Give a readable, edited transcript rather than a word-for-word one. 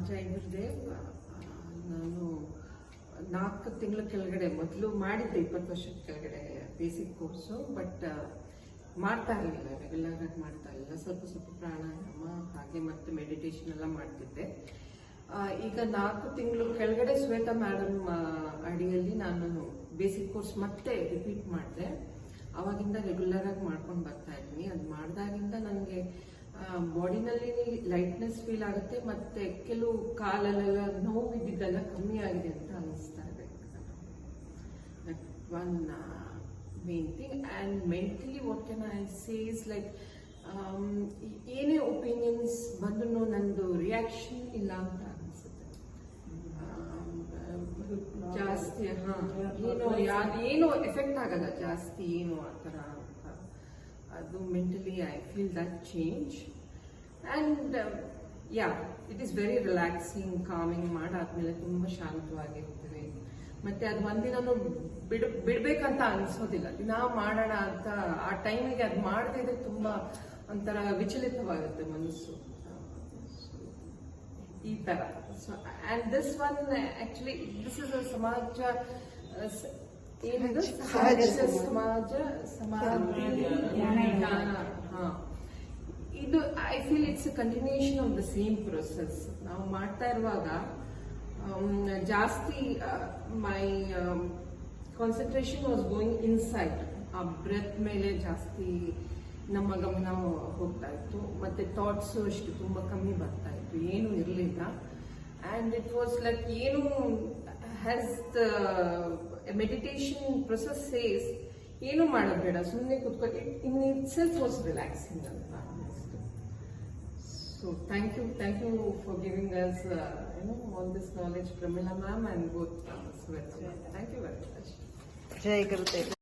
ಜೈ ಗುರುದೇವ್. ನಾನು 4 ತಿಂಗಳ ಕೆಳಗಡೆ ಮೊದಲು ಮಾಡಿದ್ದೆ, 20 ವರ್ಷದ ಕೆಳಗಡೆ ಬೇಸಿಕ್ ಕೋರ್ಸು. ಬಟ್ ಮಾಡ್ತಾ ಇರಲಿಲ್ಲ, ರೆಗ್ಯುಲರ್ ಆಗಿ ಮಾಡ್ತಾ ಇರಲಿಲ್ಲ. ಸ್ವಲ್ಪ ಪ್ರಾಣಾಯಾಮ ಹಾಗೆ ಮತ್ತೆ ಮೆಡಿಟೇಷನ್ ಎಲ್ಲ ಮಾಡ್ತಿದ್ದೆ. ಈಗ 4 ತಿಂಗಳು ಕೆಳಗಡೆ ಶ್ವೇತಾ ಮೇಡಮ್ ಅಡಿಯಲ್ಲಿ ನಾನು ಬೇಸಿಕ್ ಕೋರ್ಸ್ ಮತ್ತೆ ರಿಪೀಟ್ ಮಾಡಿದೆ. ಅವಾಗಿಂದ ರೆಗ್ಯುಲರ್ ಆಗಿ ಮಾಡ್ಕೊಂಡು ಬರ್ತಾ ಇದ್ದೀನಿ. ಅದು ಮಾಡಿದಾಗಿಂದ ನನಗೆ ಬಾಡಿನಲ್ಲಿ ಲೈಟ್ನೆಸ್ ಫೀಲ್ ಆಗುತ್ತೆ, ಮತ್ತೆ ಕೆಲವು ಕಾಲಲ್ಲೆಲ್ಲ ನೋವು ಇದ್ದಿದ್ದೆಲ್ಲ ಕಮ್ಮಿ ಆಗಿದೆ ಅಂತ ಅನಿಸ್ತಾ ಇದೆ. One main thing. And mentally what can I say is like, ಏನೇ ಒಪಿನಿಯನ್ಸ್ ಬಂದ್ರು ನಂದು ರಿಯಾಕ್ಷನ್ ಇಲ್ಲ ಅಂತ ಅನಿಸುತ್ತೆ. ಜಾಸ್ತಿ ಏನೋ ಎಫೆಕ್ಟ್ ಆಗಲ್ಲ ಜಾಸ್ತಿ, ಏನು ಆ ಥರ ಅಂತ. ಅದು mentally I feel that change. And it is very relaxing, coming. ಮಾಡಾದ್ಮೇಲೆ ತುಂಬ ಶಾಂತವಾಗಿರ್ತೇವೆ. ಮತ್ತೆ ಅದು ಒಂದಿನೂ ಬಿಡ್ಬೇಕಂತ ಅನ್ಸೋದಿಲ್ಲ. ದಿನ ಮಾಡೋಣ ಅಂತ ಆ ಟೈಮಿಗೆ ಅದು ಮಾಡದಿದ್ರೆ ತುಂಬಾ ಒಂಥರ ವಿಚಲಿತವಾಗುತ್ತೆ ಮನಸ್ಸು, ಈ ತರ. And this one actually this is a ಸಮಾಜ, ಏನಿದು ಸಮಾಧಿ ಧ್ಯಾನ. ಇದು I feel it's a continuation of the same process. ನಾವು ಮಾಡ್ತಾ ಇರುವಾಗ ಜಾಸ್ತಿ ಮೈ ಕಾನ್ಸಂಟ್ರೇಷನ್ ವಾಸ್ ಗೋಯಿಂಗ್ ಇನ್ಸೈಡ್. ಆ ಬ್ರೆತ್ ಮೇಲೆ ಜಾಸ್ತಿ ನಮ್ಮ ಗಮನ ಹೋಗ್ತಾ ಇತ್ತು. ಮತ್ತೆ ಥಾಟ್ಸ್ ಅಷ್ಟು ತುಂಬಾ ಕಮ್ಮಿ ಬರ್ತಾ ಇತ್ತು, ಏನು ಇರಲಿಲ್ಲ. ಅಂಡ್ ಇಟ್ ವಾಸ್ ಲೈಕ್, ಏನು has the meditation process says, ಏನು ಮಾಡೋದು ಬೇಡ, ಸುಮ್ಮನೆ ಕೂತ್ಕೊಳ್ಳಿ. In itself was relaxing ಅಂತ ಅನ್ನಿಸ್ತು. So thank you for giving us all this knowledge, Pramila ma'am and both Sweta ma'am. Thank you very much. Jai Gurudev.